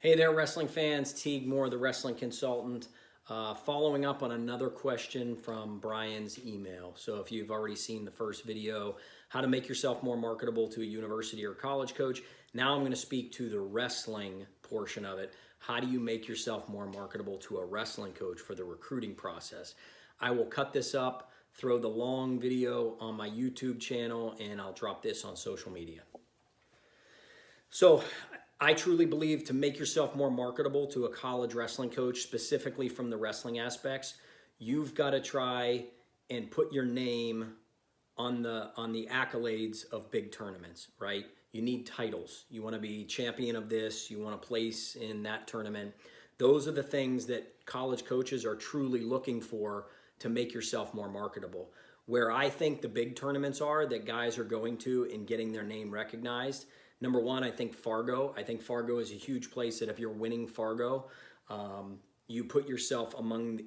Hey there, wrestling fans. Teague Moore, the wrestling consultant, following up on another question from Brian's email. So if you've already seen the first video, how to make yourself more marketable to a university or college coach, now I'm going to speak to the wrestling portion of it. How do you make yourself more marketable to a wrestling coach for the recruiting process? I will cut this up, throw the long video on my YouTube channel, and I'll drop this on social media. So I truly believe to make yourself more marketable to a college wrestling coach, specifically from the wrestling aspects, you've got to try and put your name on the accolades of big tournaments, right? You need titles. You want to be champion of this. You want to place in that tournament. Those are the things that college coaches are truly looking for to make yourself more marketable. Where I think the big tournaments are that guys are going to and getting their name recognized, number one, I think Fargo. I think Fargo is a huge place that if you're winning Fargo, you put yourself among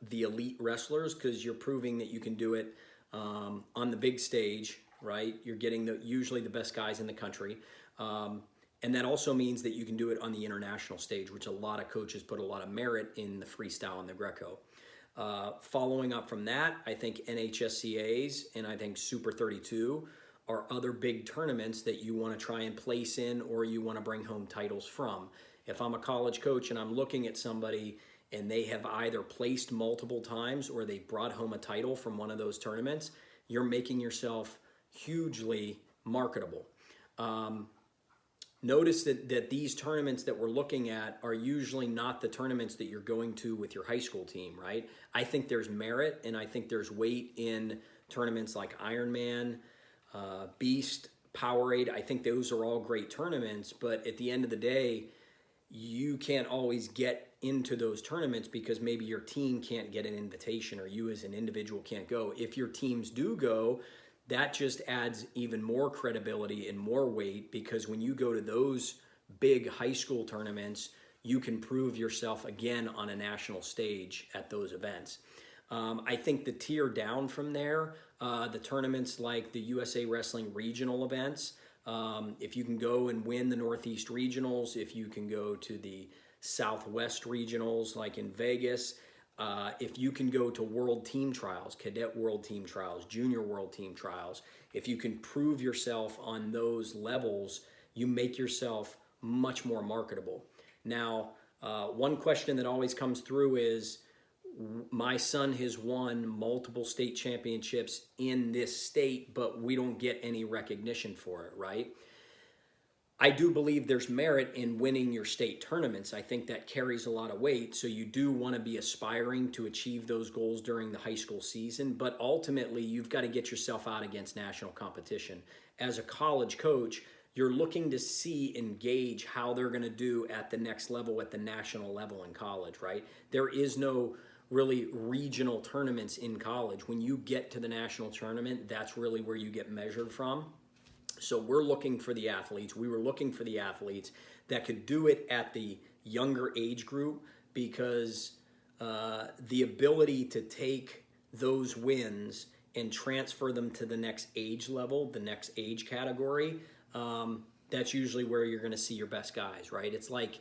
the elite wrestlers because you're proving that you can do it on the big stage, right? You're getting usually the best guys in the country. And that also means that you can do it on the international stage, which a lot of coaches put a lot of merit in the freestyle and the Greco. Following up from that, I think NHSCAs and I think Super 32 are other big tournaments that you want to try and place in or you want to bring home titles from. If I'm a college coach and I'm looking at somebody and they have either placed multiple times or they brought home a title from one of those tournaments, you're making yourself hugely marketable. Notice that these tournaments that we're looking at are usually not the tournaments that you're going to with your high school team, right? I think there's merit and I think there's weight in tournaments like Ironman, Beast, Powerade. I think those are all great tournaments, but at the end of the day, you can't always get into those tournaments because maybe your team can't get an invitation or you as an individual can't go. If your teams do go, that just adds even more credibility and more weight because when you go to those big high school tournaments, you can prove yourself again on a national stage at those events. I think the tier down from there, the tournaments like the USA Wrestling regional events, if you can go and win the Northeast regionals, if you can go to the Southwest regionals like in Vegas, if you can go to world team trials, cadet world team trials, junior world team trials, if you can prove yourself on those levels, you make yourself much more marketable. Now, one question that always comes through is, my son has won multiple state championships in this state, but we don't get any recognition for it, right? I do believe there's merit in winning your state tournaments. I think that carries a lot of weight. So you do want to be aspiring to achieve those goals during the high school season, but ultimately you've got to get yourself out against national competition. As a college coach, you're looking to see and gauge how they're going to do at the next level, at the national level in college, right? There is no really regional tournaments in college. When you get to the national tournament, that's really where you get measured from. So we're looking for the athletes. We were looking for the athletes that could do it at the younger age group because the ability to take those wins and transfer them to the next age level, the next age category, that's usually where you're going to see your best guys, right? It's like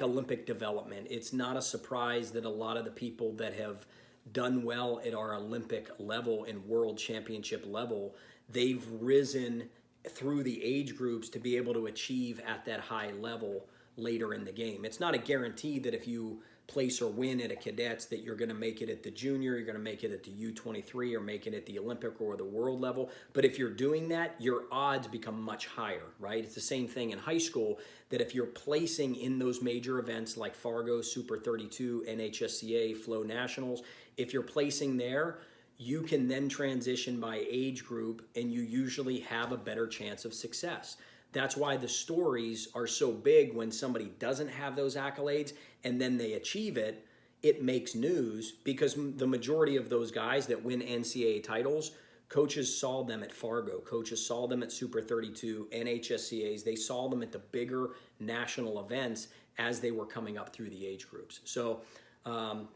Olympic development. It's not a surprise that a lot of the people that have done well at our Olympic level and world championship level, they've risen through the age groups to be able to achieve at that high level later in the game. It's not a guarantee that if you place or win at a cadets that you're going to make it at the junior, you're going to make it at the U23 or make it at the Olympic or the world level. But if you're doing that, your odds become much higher, right? It's the same thing in high school that if you're placing in those major events like Fargo, Super 32, NHSCA, Flow Nationals, if you're placing there, you can then transition by age group and you usually have a better chance of success. That's why the stories are so big when somebody doesn't have those accolades and then they achieve it. It makes news because the majority of those guys that win NCAA titles, coaches saw them at Fargo, coaches saw them at Super 32, NHSCAs, they saw them at the bigger national events as they were coming up through the age groups. So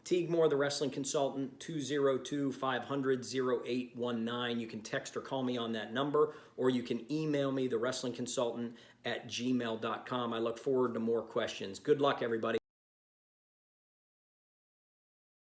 Teague Moore, the wrestling consultant, 202-500-0819. You can text or call me on that number, or you can email me, thewrestlingconsultant@gmail.com. I look forward to more questions. Good luck, everybody.